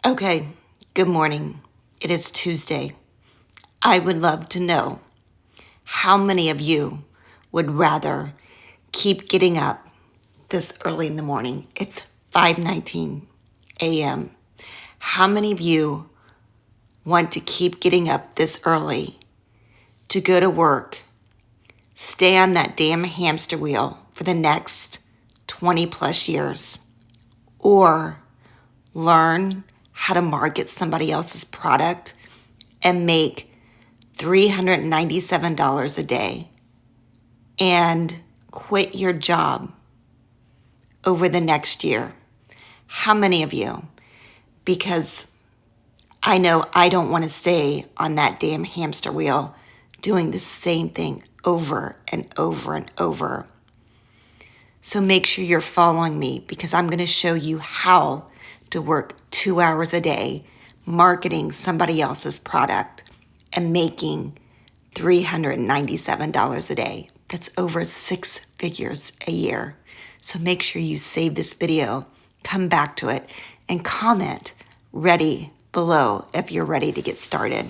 Okay, good morning. It is Tuesday. I would love to know how many of you would rather keep getting up this early in the morning. It's 5:19 a.m. How many of you want to keep getting up this early to go to work, stay on that damn hamster wheel for the next 20 plus years, or learn how to market somebody else's product and make $397 a day and quit your job over the next year? How many of you? Because I know I don't want to stay on that damn hamster wheel doing the same thing over and over and over. So make sure you're following me because I'm going to show you how to work 2 hours a day marketing somebody else's product and making $397 a day. That's over 6 figures a year. So make sure you save this video, come back to it, and comment ready below if you're ready to get started.